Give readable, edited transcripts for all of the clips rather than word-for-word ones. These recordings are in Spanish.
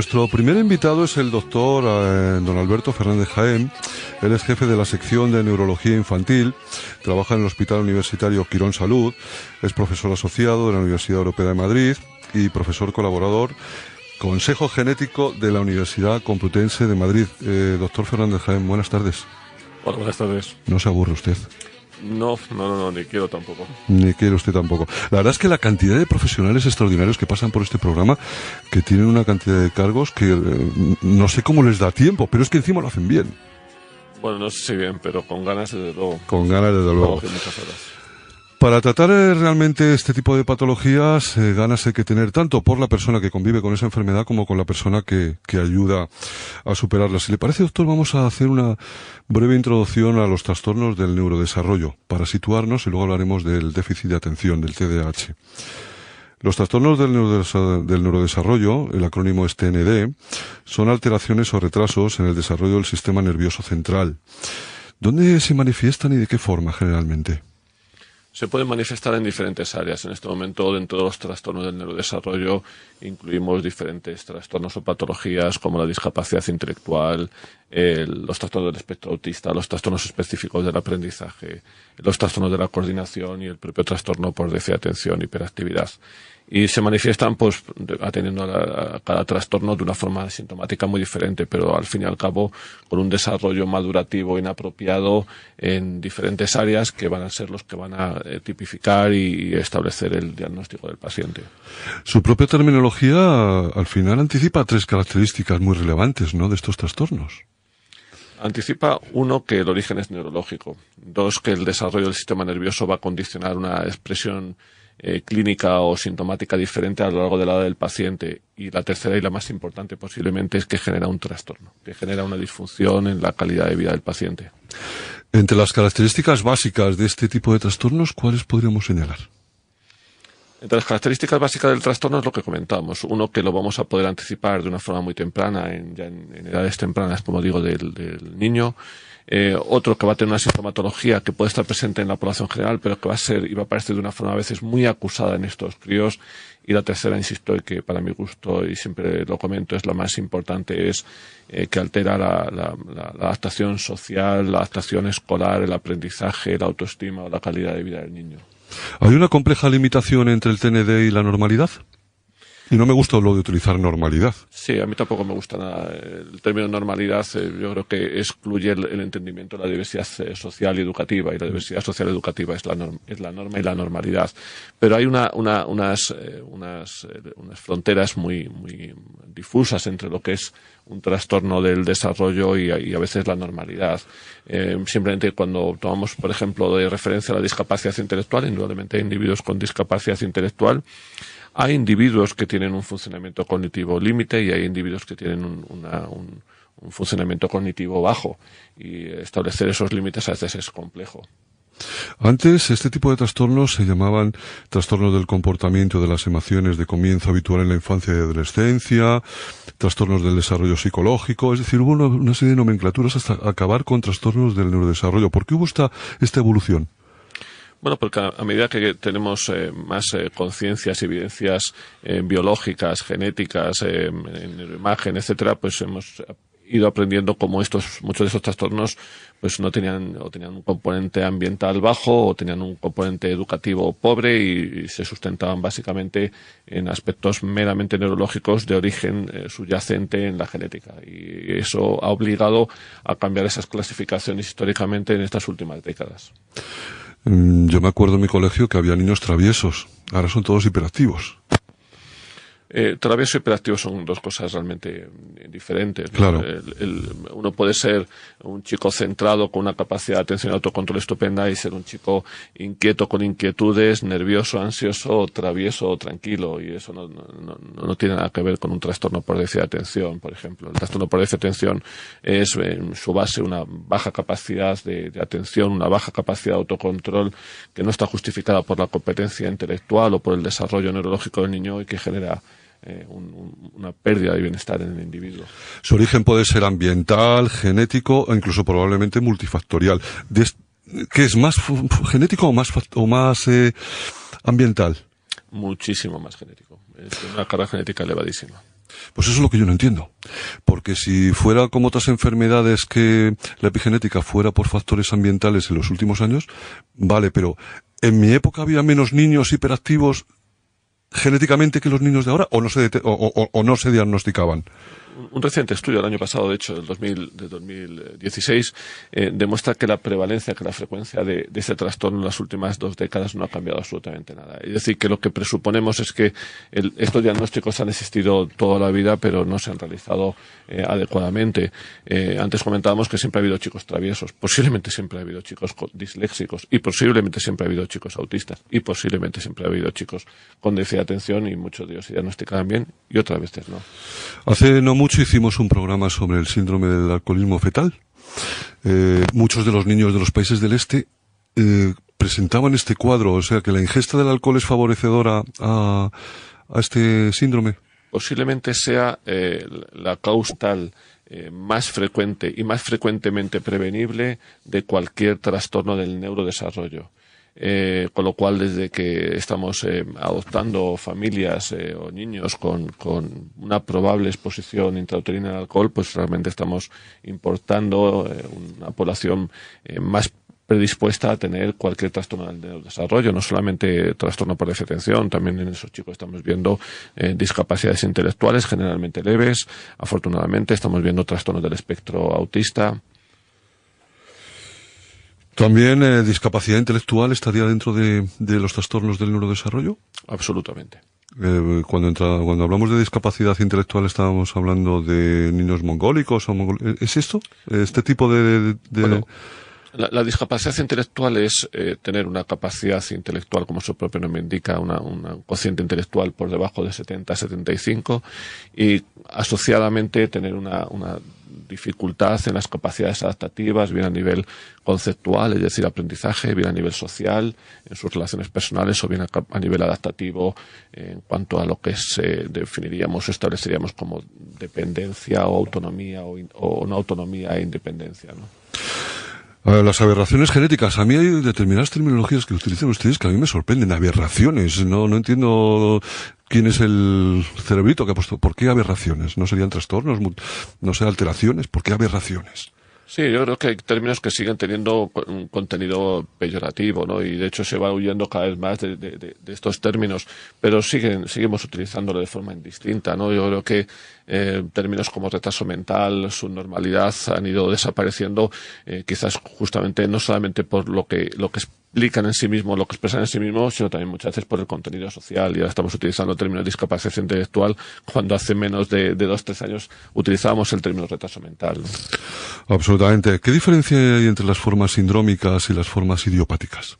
Nuestro primer invitado es el doctor don Alberto Fernández Jaén. Él es jefe de la sección de neurología infantil, trabaja en el Hospital Universitario Quirón Salud, es profesor asociado de la Universidad Europea de Madrid y profesor colaborador, Consejo Genético de la Universidad Complutense de Madrid. Doctor Fernández Jaén, buenas tardes. Hola, buenas tardes. ¿No se aburre usted? No, ni quiero tampoco. Ni quiere usted tampoco. La verdad es que la cantidad de profesionales extraordinarios que pasan por este programa, que tienen una cantidad de cargos que no sé cómo les da tiempo, pero es que encima lo hacen bien. Bueno, no sé si bien, pero con ganas desde luego. Con ganas desde luego. Muchas horas. Para tratar realmente este tipo de patologías, ganas hay que tener tanto por la persona que convive con esa enfermedad como con la persona que ayuda a superarla. Si le parece, doctor, vamos a hacer una breve introducción a los trastornos del neurodesarrollo para situarnos y luego hablaremos del déficit de atención, del TDAH. Los trastornos del neurodesarrollo, el acrónimo es TND, son alteraciones o retrasos en el desarrollo del sistema nervioso central. ¿Dónde se manifiestan y de qué forma generalmente? Se pueden manifestar en diferentes áreas. En este momento, dentro de los trastornos del neurodesarrollo, incluimos diferentes trastornos o patologías como la discapacidad intelectual, los trastornos del espectro autista, los trastornos específicos del aprendizaje, los trastornos de la coordinación y el propio trastorno por déficit de atención, hiperactividad. Y se manifiestan pues atendiendo a cada trastorno de una forma sintomática muy diferente, pero al fin y al cabo con un desarrollo madurativo inapropiado en diferentes áreas que van a ser los que van a tipificar y establecer el diagnóstico del paciente. Su propia terminología al final anticipa tres características muy relevantes, ¿no?, de estos trastornos. Anticipa, uno, que el origen es neurológico; dos, que el desarrollo del sistema nervioso va a condicionar una expresión clínica o sintomática diferente a lo largo de la edad del paciente; y la tercera y la más importante posiblemente es que genera un trastorno, que genera una disfunción en la calidad de vida del paciente. Entre las características básicas de este tipo de trastornos, ¿cuáles podríamos señalar? Entre las características básicas del trastorno es lo que comentamos. Uno, que lo vamos a poder anticipar de una forma muy temprana, ya en edades tempranas, como digo, del niño. Otro, que va a tener una sintomatología que puede estar presente en la población general, pero que va a aparecer de una forma a veces muy acusada en estos críos. Y la tercera, insisto, y que para mi gusto, y siempre lo comento, es la más importante, es que altera la adaptación social, la adaptación escolar, el aprendizaje, la autoestima o la calidad de vida del niño. ¿Hay una compleja limitación entre el TND y la normalidad? Y no me gusta lo de utilizar normalidad. Sí, a mí tampoco me gusta nada. El término normalidad yo creo que excluye el entendimiento de la diversidad social y educativa, y la diversidad social y educativa es la norma y la normalidad. Pero hay unas fronteras muy difusas entre lo que es un trastorno del desarrollo y a veces la normalidad. Simplemente cuando tomamos, por ejemplo, de referencia a la discapacidad intelectual, indudablemente hay individuos con discapacidad intelectual. Hay individuos que tienen un funcionamiento cognitivo límite y hay individuos que tienen un funcionamiento cognitivo bajo, y establecer esos límites a veces es complejo. Antes, este tipo de trastornos se llamaban trastornos del comportamiento de las emociones de comienzo habitual en la infancia y adolescencia, trastornos del desarrollo psicológico, es decir, hubo una serie de nomenclaturas hasta acabar con trastornos del neurodesarrollo. ¿Por qué hubo esta evolución? Bueno, porque a medida que tenemos más conciencias, evidencias biológicas, genéticas, en neuroimagen, etcétera, pues hemos ido aprendiendo cómo muchos de esos trastornos pues no tenían un componente ambiental bajo o tenían un componente educativo pobre, y se sustentaban básicamente en aspectos meramente neurológicos de origen subyacente en la genética. Y eso ha obligado a cambiar esas clasificaciones históricamente en estas últimas décadas. Yo me acuerdo en mi colegio que había niños traviesos, ahora son todos hiperactivos. Travieso y hiperactivo son dos cosas realmente diferentes, ¿no? Claro. Uno puede ser un chico centrado con una capacidad de atención y autocontrol estupenda, y ser un chico inquieto con inquietudes, nervioso, ansioso, travieso o tranquilo, y eso no tiene nada que ver con un trastorno por déficit de atención, por ejemplo. El trastorno por déficit de atención es en su base una baja capacidad de atención, una baja capacidad de autocontrol que no está justificada por la competencia intelectual o por el desarrollo neurológico del niño, y que genera una pérdida de bienestar en el individuo. Su origen puede ser ambiental, genético o incluso probablemente multifactorial. ¿Qué es más genético o más ambiental? Muchísimo más genético. Es una carga genética elevadísima. Pues eso es lo que yo no entiendo. Porque si fuera como otras enfermedades que la epigenética fuera por factores ambientales en los últimos años, vale, pero ¿en mi época había menos niños hiperactivos genéticamente que los niños de ahora? ¿O no se diagnosticaban? Un reciente estudio del año pasado, de hecho, del 2016, demuestra que la prevalencia, que la frecuencia de este trastorno en las últimas 2 décadas no ha cambiado absolutamente nada. Es decir, que lo que presuponemos es que estos diagnósticos han existido toda la vida, pero no se han realizado adecuadamente. Antes comentábamos que siempre ha habido chicos traviesos, posiblemente siempre ha habido chicos disléxicos, y posiblemente siempre ha habido chicos autistas, y posiblemente siempre ha habido chicos con déficit de atención, y muchos de ellos se diagnosticaban bien, y otras veces no. Hace no mucho hicimos un programa sobre el síndrome del alcoholismo fetal. Muchos de los niños de los países del este presentaban este cuadro, o sea que la ingesta del alcohol es favorecedora a este síndrome. Posiblemente sea la causal más frecuente y más frecuentemente prevenible de cualquier trastorno del neurodesarrollo. Con lo cual, desde que estamos adoptando familias o niños con una probable exposición intrauterina al alcohol, pues realmente estamos importando una población más predispuesta a tener cualquier trastorno del neurodesarrollo, no solamente trastorno por déficit de atención, también en esos chicos estamos viendo discapacidades intelectuales generalmente leves, afortunadamente estamos viendo trastornos del espectro autista. ¿También discapacidad intelectual estaría dentro de los trastornos del neurodesarrollo? Absolutamente. Cuando hablamos de discapacidad intelectual estábamos hablando de niños mongólicos. ¿Es esto? ¿Este tipo de...? Bueno, la discapacidad intelectual es tener una capacidad intelectual, como su propio nombre indica, un cociente intelectual por debajo de 70-75 y asociadamente tener una dificultad en las capacidades adaptativas, bien a nivel conceptual, es decir, aprendizaje, bien a nivel social, en sus relaciones personales, o bien a nivel adaptativo en cuanto a lo que estableceríamos como dependencia o autonomía o no autonomía e independencia, ¿no? Las aberraciones genéticas. A mí hay determinadas terminologías que utilizan ustedes que a mí me sorprenden. Aberraciones. No entiendo quién es el cerebrito que ha puesto. ¿Por qué aberraciones? ¿No serían trastornos? ¿No sé, alteraciones? ¿Por qué aberraciones? Sí, yo creo que hay términos que siguen teniendo un contenido peyorativo, ¿no? Y de hecho se va huyendo cada vez más de estos términos, pero seguimos utilizándolo de forma indistinta, ¿no? Yo creo que términos como retraso mental, subnormalidad han ido desapareciendo, quizás justamente no solamente por lo que explican en sí mismos, lo que expresan en sí mismos, sino también muchas veces por el contenido social. Y ahora estamos utilizando el término discapacidad intelectual cuando hace menos de 2-3 años utilizábamos el término retraso mental, ¿no? Absolutamente. ¿Qué diferencia hay entre las formas sindrómicas y las formas idiopáticas?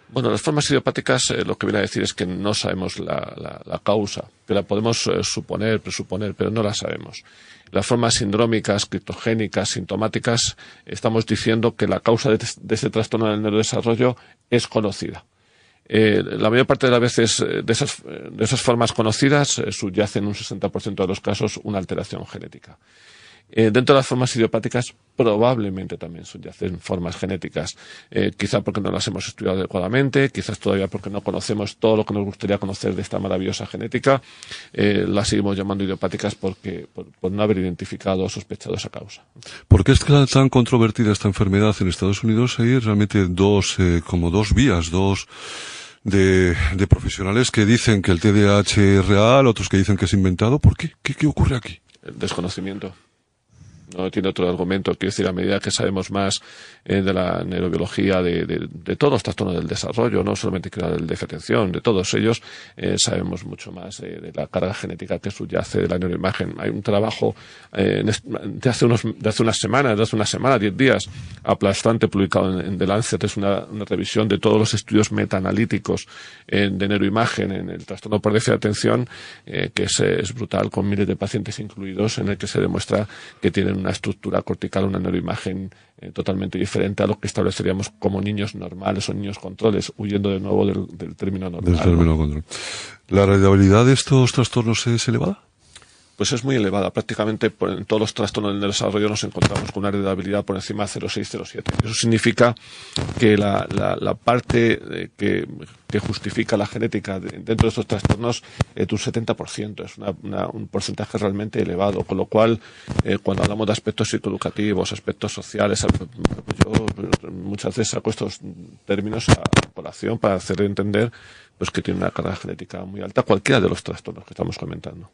Bueno, las formas idiopáticas lo que viene a decir es que no sabemos la causa, que la podemos suponer, presuponer, pero no la sabemos. Las formas sindrómicas, criptogénicas, sintomáticas, estamos diciendo que la causa de este trastorno del neurodesarrollo es conocida. La mayor parte de las veces de esas formas conocidas subyace en un 60% de los casos una alteración genética. Dentro de las formas idiopáticas probablemente también subyacen formas genéticas, quizá porque no las hemos estudiado adecuadamente, quizás todavía porque no conocemos todo lo que nos gustaría conocer de esta maravillosa genética. Las seguimos llamando idiopáticas por no haber identificado o sospechado esa causa. ¿Por qué es tan controvertida esta enfermedad en Estados Unidos? Hay realmente dos vías, de profesionales que dicen que el TDAH es real, otros que dicen que es inventado. ¿Por qué? ¿Qué ocurre aquí? El desconocimiento. No tiene otro argumento. Quiero decir, a medida que sabemos más de la neurobiología, de todos los trastornos del desarrollo, no solamente del déficit de atención, de todos ellos, sabemos mucho más de la carga genética que subyace de la neuroimagen. Hay un trabajo de hace una semana, 10 días, aplastante, publicado en The Lancet. Es una revisión de todos los estudios metaanalíticos de neuroimagen en el trastorno por déficit de atención, que es brutal, con miles de pacientes incluidos, en el que se demuestra que tienen una estructura cortical, una neuroimagen totalmente diferente a lo que estableceríamos como niños normales o niños controles, huyendo de nuevo del término normal. Del término control. ¿La heredabilidad de estos trastornos es elevada? pues es muy elevada. Prácticamente en todos los trastornos del desarrollo nos encontramos con una heredabilidad por encima de 0,6-0,7. Eso significa que la parte que justifica la genética dentro de estos trastornos es de un 70%. Es un porcentaje realmente elevado. Con lo cual, cuando hablamos de aspectos psicoeducativos, aspectos sociales, yo muchas veces saco estos términos a colación para hacer entender pues que tiene una carga genética muy alta cualquiera de los trastornos que estamos comentando.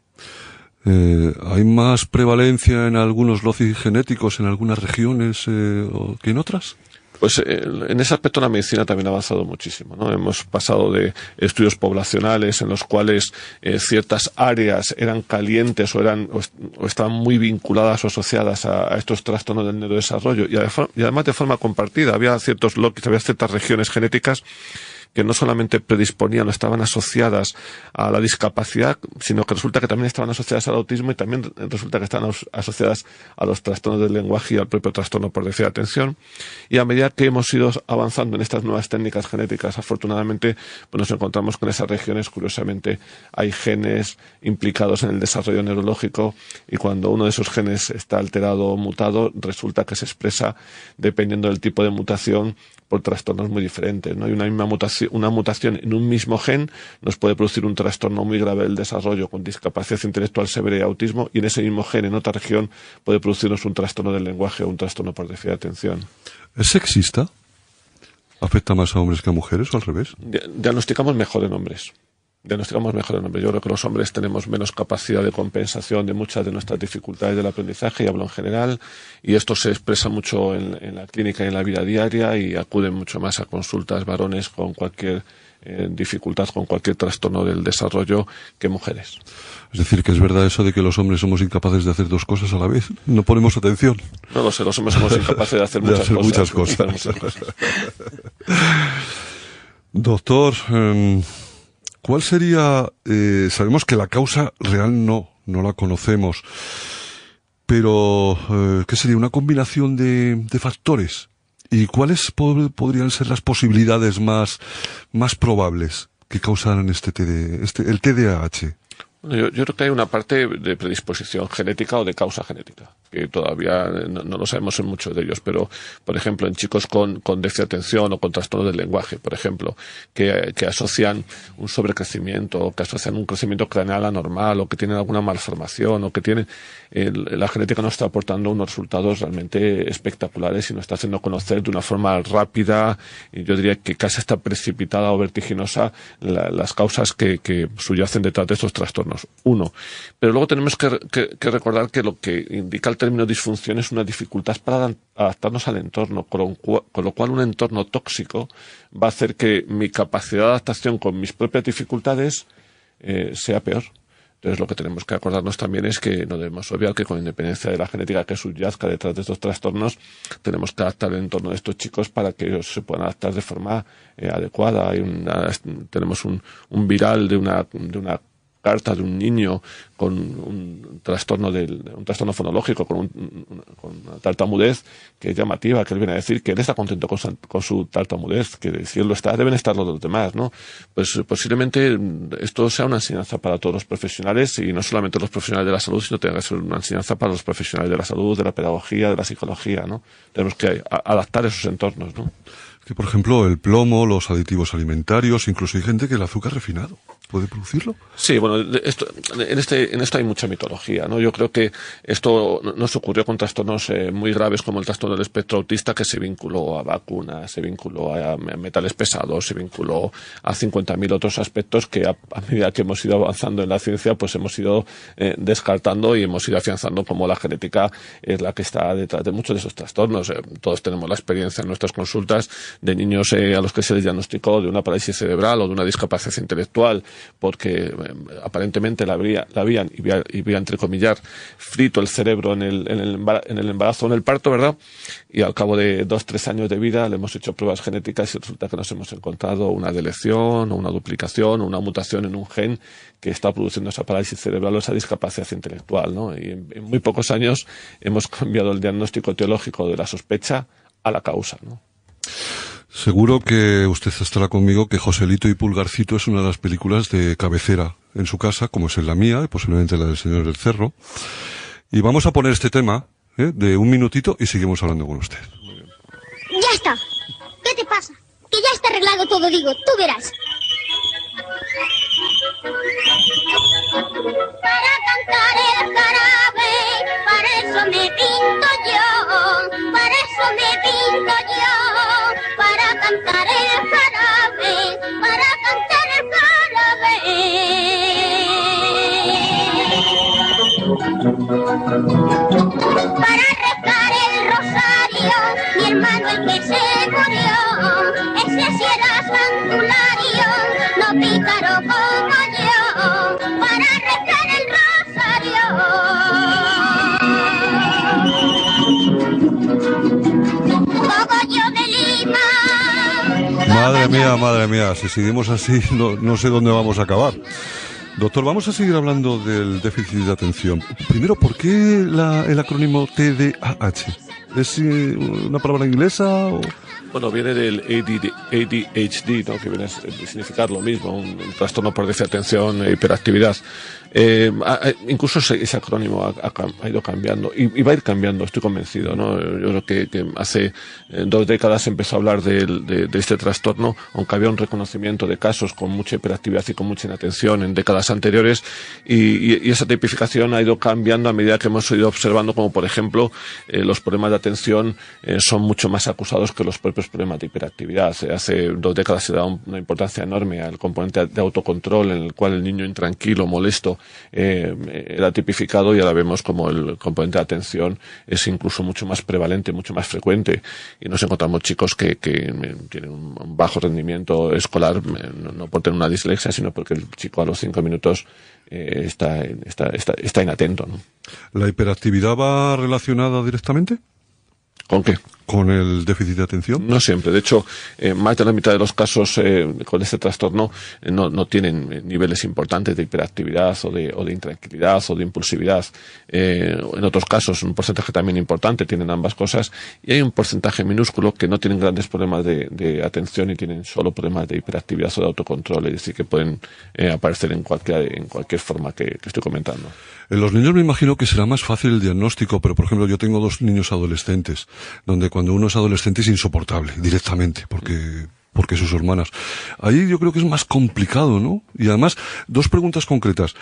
¿Hay más prevalencia en algunos loci genéticos en algunas regiones que en otras? Pues en ese aspecto la medicina también ha avanzado muchísimo, ¿no? Hemos pasado de estudios poblacionales en los cuales ciertas áreas eran calientes o estaban muy vinculadas o asociadas a estos trastornos del neurodesarrollo y además de forma compartida. Había ciertos locis, había ciertas regiones genéticas que no solamente predisponían o estaban asociadas a la discapacidad, sino que resulta que también estaban asociadas al autismo y también resulta que están asociadas a los trastornos del lenguaje y al propio trastorno por déficit de atención. Y a medida que hemos ido avanzando en estas nuevas técnicas genéticas, afortunadamente, pues nos encontramos con esas regiones. Curiosamente, hay genes implicados en el desarrollo neurológico y cuando uno de esos genes está alterado o mutado, resulta que se expresa, dependiendo del tipo de mutación, por trastornos muy diferentes, ¿no? Y una mutación en un mismo gen nos puede producir un trastorno muy grave del desarrollo con discapacidad intelectual severa y autismo, y en ese mismo gen, en otra región, puede producirnos un trastorno del lenguaje o un trastorno por déficit de atención. ¿Es sexista? ¿Afecta más a hombres que a mujeres o al revés? Diagnosticamos mejor en hombres. Yo creo que los hombres tenemos menos capacidad de compensación de muchas de nuestras dificultades del aprendizaje, y hablo en general, y esto se expresa mucho en la clínica y en la vida diaria, y acuden mucho más a consultas varones con cualquier dificultad, con cualquier trastorno del desarrollo, que mujeres. Es decir, que es verdad eso de que los hombres somos incapaces de hacer dos cosas a la vez. No ponemos atención. No lo sé, los hombres somos incapaces de hacer muchas cosas. Doctor, ¿cuál sería? Sabemos que la causa real no la conocemos, pero ¿qué sería? ¿Una combinación de factores? ¿Y cuáles podrían ser las posibilidades más probables que causaran el TDAH? Bueno, yo creo que hay una parte de predisposición genética o de causa genética, que todavía no lo sabemos en muchos de ellos, pero, por ejemplo, en chicos con déficit de atención o con trastorno del lenguaje, por ejemplo, que asocian un sobrecrecimiento, o que asocian un crecimiento craneal anormal, o que tienen alguna malformación, o que tienen... la genética nos está aportando unos resultados realmente espectaculares y nos está haciendo conocer de una forma rápida, y yo diría que casi hasta precipitada o vertiginosa, las causas que subyacen detrás de estos trastornos. Uno. Pero luego tenemos que recordar que lo que indica el término disfunción es una dificultad para adaptarnos al entorno, con lo cual un entorno tóxico va a hacer que mi capacidad de adaptación con mis propias dificultades sea peor. Entonces, lo que tenemos que acordarnos también es que no debemos obviar que, con independencia de la genética que subyazca detrás de estos trastornos, tenemos que adaptar el entorno de estos chicos para que ellos se puedan adaptar de forma adecuada. Tenemos un viral de una carta de un niño con un trastorno fonológico, con una tartamudez que es llamativa, que él viene a decir que él está contento con su tartamudez, que si él lo está, deben estar los demás, ¿no? Pues posiblemente esto sea una enseñanza para todos los profesionales, y no solamente los profesionales de la salud, sino tenga que ser una enseñanza para los profesionales de la salud, de la pedagogía, de la psicología, ¿no? Tenemos que adaptar esos entornos, ¿no? Que, por ejemplo, el plomo, los aditivos alimentarios, incluso hay gente que el azúcar refinado puede producirlo. Sí, bueno, en esto hay mucha mitología, ¿no? Yo creo que esto nos ocurrió con trastornos muy graves como el trastorno del espectro autista, que se vinculó a vacunas, se vinculó a metales pesados, se vinculó a 50.000 otros aspectos que a medida que hemos ido avanzando en la ciencia, pues hemos ido descartando y hemos ido afianzando como la genética es la que está detrás de muchos de esos trastornos. Todos tenemos la experiencia en nuestras consultas de niños a los que se les diagnosticó de una parálisis cerebral o de una discapacidad intelectual, porque aparentemente la habían, y voy a entrecomillar, frito el cerebro en el embarazo o en el parto, ¿verdad? Y al cabo de 2-3 años de vida le hemos hecho pruebas genéticas y resulta que nos hemos encontrado una deleción o una duplicación o una mutación en un gen que está produciendo esa parálisis cerebral o esa discapacidad intelectual, ¿no? Y en muy pocos años hemos cambiado el diagnóstico etiológico de la sospecha a la causa, ¿no? Seguro que usted estará conmigo que Joselito y Pulgarcito es una de las películas de cabecera en su casa, como es en la mía, y posiblemente la del señor del Cerro. Y vamos a poner este tema, de un minutito, y seguimos hablando con usted. Ya está. ¿Qué te pasa? Que ya está arreglado todo, digo. Tú verás. Para cantar el jarabe, para eso me pinto yo. Para eso me pinto yo. Para cantar el jarabe, para cantar el jarabe. Para rezar el rosario, mi hermano el que se murió, ese sí era santulario, no pícaro como yo, para rezar el rosario. Cogollo de Lima. Madre mía, si seguimos así no sé dónde vamos a acabar. Doctor, vamos a seguir hablando del déficit de atención. Primero, ¿por qué el acrónimo TDAH? ¿Es una palabra inglesa o...? Bueno, viene del ADHD, ¿no? Que viene a significar lo mismo, un trastorno por déficit de atención e hiperactividad. Incluso ese acrónimo ha ido cambiando y va a ir cambiando, estoy convencido, ¿no? Yo creo que hace 2 décadas se empezó a hablar de este trastorno, aunque había un reconocimiento de casos con mucha hiperactividad y con mucha inatención en décadas anteriores, y esa tipificación ha ido cambiando a medida que hemos ido observando, como por ejemplo los problemas de atención son mucho más acusados que los propios problemas de hiperactividad. Hace 2 décadas se da una importancia enorme al componente de autocontrol, en el cual el niño intranquilo, molesto, era tipificado, y ahora vemos como el componente de atención es incluso mucho más prevalente, mucho más frecuente, y nos encontramos chicos que tienen un bajo rendimiento escolar, no por tener una dislexia, sino porque el chico a los 5 minutos está inatento, ¿no? ¿La hiperactividad va relacionada directamente? ¿Con qué? ¿Con el déficit de atención? No siempre. De hecho, más de la mitad de los casos con este trastorno no tienen niveles importantes de hiperactividad o de intranquilidad o de impulsividad. En otros casos, un porcentaje también importante tienen ambas cosas, y hay un porcentaje minúsculo que no tienen grandes problemas de atención y tienen solo problemas de hiperactividad o de autocontrol, es decir, que pueden aparecer en cualquier forma que estoy comentando. En los niños me imagino que será más fácil el diagnóstico, pero por ejemplo yo tengo 2 niños adolescentes, donde cuando uno es adolescente es insoportable directamente, porque sus hermanas. Ahí yo creo que es más complicado, ¿no? Y además, 2 preguntas concretas.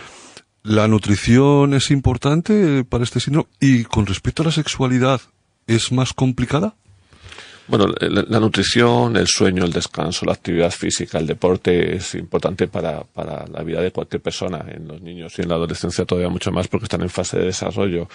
¿La nutrición es importante para este síndrome? Y con respecto a la sexualidad, ¿es más complicada? Bueno, la nutrición, el sueño, el descanso, la actividad física, el deporte es importante para la vida de cualquier persona. En los niños y en la adolescencia todavía mucho más, porque están en fase de desarrollo.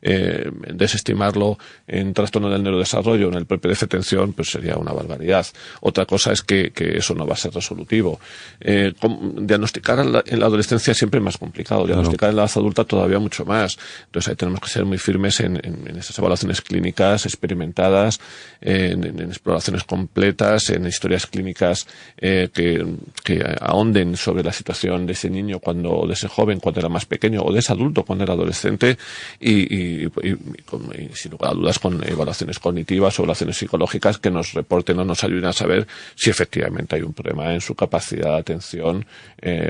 Desestimarlo en trastorno del neurodesarrollo, en el propio déficit de atención, pues sería una barbaridad. Otra cosa es que eso no va a ser resolutivo. Diagnosticar en la adolescencia siempre es más complicado, diagnosticar en la edad adulta todavía mucho más. Entonces ahí tenemos que ser muy firmes en esas evaluaciones clínicas experimentadas, en exploraciones completas, en historias clínicas que ahonden sobre la situación de ese niño de ese joven cuando era más pequeño, o de ese adulto cuando era adolescente, y sin lugar a dudas con evaluaciones cognitivas o evaluaciones psicológicas que nos reporten o nos ayuden a saber si efectivamente hay un problema en su capacidad de atención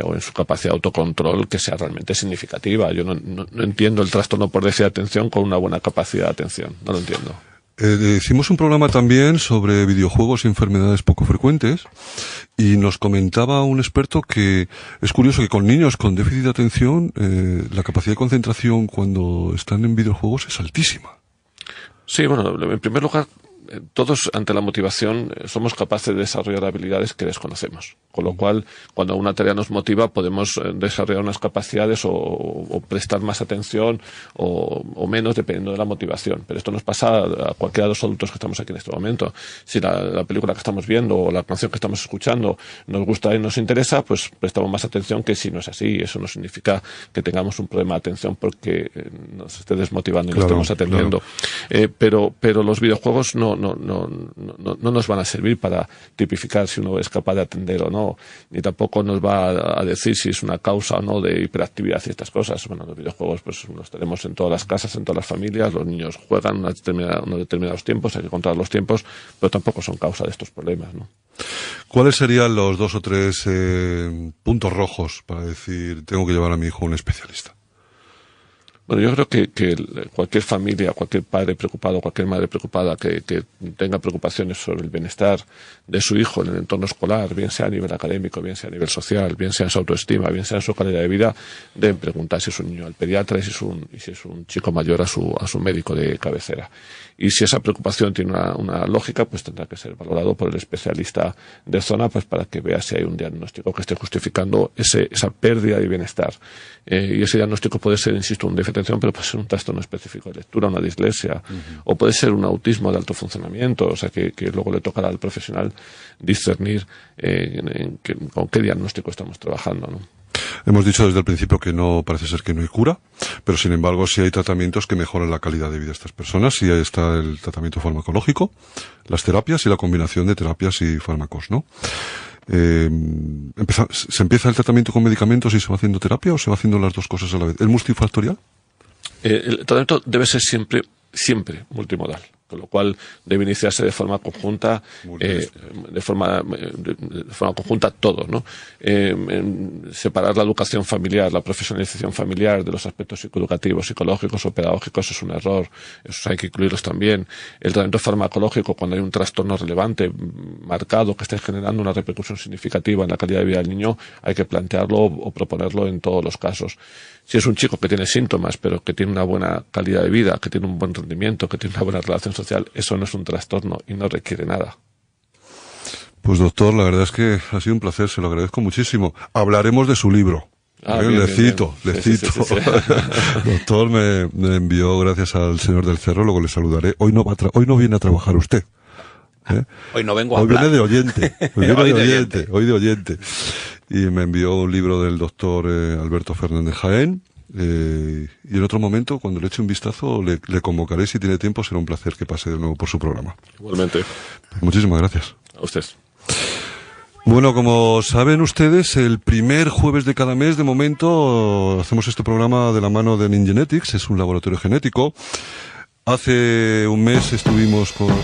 o en su capacidad de autocontrol que sea realmente significativa. Yo no entiendo el trastorno por déficit de atención con una buena capacidad de atención, no lo entiendo. Hicimos un programa también sobre videojuegos y enfermedades poco frecuentes, y nos comentaba un experto que es curioso que con niños con déficit de atención la capacidad de concentración cuando están en videojuegos es altísima. Sí, bueno, en primer lugar, todos ante la motivación somos capaces de desarrollar habilidades que desconocemos. Con lo cual, cuando una tarea nos motiva, podemos desarrollar unas capacidades o prestar más atención o menos, dependiendo de la motivación. Pero esto nos pasa a cualquiera de los adultos que estamos aquí en este momento. Si la película que estamos viendo o la canción que estamos escuchando nos gusta y nos interesa, pues prestamos más atención que si no es así. Eso no significa que tengamos un problema de atención porque nos esté desmotivando y no estemos atendiendo. Claro. Pero los videojuegos no nos van a servir para tipificar si uno es capaz de atender o no, ni tampoco nos va a decir si es una causa o no de hiperactividad y estas cosas. Bueno, los videojuegos pues los tenemos en todas las casas, en todas las familias, los niños juegan unos determinados tiempos, hay que controlar los tiempos, pero tampoco son causa de estos problemas, ¿no? ¿Cuáles serían los 2 o 3 puntos rojos para decir, tengo que llevar a mi hijo a un especialista? Bueno, yo creo que cualquier familia, cualquier padre preocupado, cualquier madre preocupada que tenga preocupaciones sobre el bienestar de su hijo en el entorno escolar, bien sea a nivel académico, bien sea a nivel social, bien sea en su autoestima, bien sea en su calidad de vida, deben preguntar si es un niño al pediatra y si es un chico mayor a su médico de cabecera. Y si esa preocupación tiene una lógica, pues tendrá que ser valorado por el especialista de zona, pues para que vea si hay un diagnóstico que esté justificando esa pérdida de bienestar. Y ese diagnóstico puede ser, insisto, un déficit de atención, pero puede ser un trastorno específico de lectura, una dislexia, o puede ser un autismo de alto funcionamiento, o sea que luego le tocará al profesional discernir con qué diagnóstico estamos trabajando, ¿no? Hemos dicho desde el principio que no parece ser que no hay cura, pero sin embargo sí hay tratamientos que mejoran la calidad de vida de estas personas. Sí está el tratamiento farmacológico, las terapias y la combinación de terapias y fármacos, ¿no? ¿Se empieza el tratamiento con medicamentos y se va haciendo terapia o se va haciendo las dos cosas a la vez? ¿Es multifactorial? El tratamiento debe ser siempre multimodal, con lo cual debe iniciarse de forma conjunta, de forma conjunta todo, ¿no? Separar la educación familiar, la profesionalización familiar de los aspectos psicoeducativos, psicológicos o pedagógicos es un error, esos hay que incluirlos también. El tratamiento farmacológico, cuando hay un trastorno relevante, marcado, que esté generando una repercusión significativa en la calidad de vida del niño, hay que plantearlo o proponerlo en todos los casos. Si es un chico que tiene síntomas, pero que tiene una buena calidad de vida, que tiene un buen rendimiento, que tiene una buena relación social, eso no es un trastorno y no requiere nada. Pues doctor, la verdad es que ha sido un placer, se lo agradezco muchísimo. Hablaremos de su libro. Le cito. Sí. Doctor, me envió, gracias al señor del Cerro, luego le saludaré. Hoy no viene a trabajar usted. Hoy no vengo a hablar. Hoy Hoy de oyente. Y me envió un libro del doctor Alberto Fernández Jaén. Y en otro momento, cuando le eche un vistazo, le convocaré. Si tiene tiempo, será un placer que pase de nuevo por su programa. Igualmente. Muchísimas gracias. A usted. Bueno, como saben ustedes, el primer jueves de cada mes, de momento, hacemos este programa de la mano de Ningenetics, es un laboratorio genético. Hace un mes estuvimos con...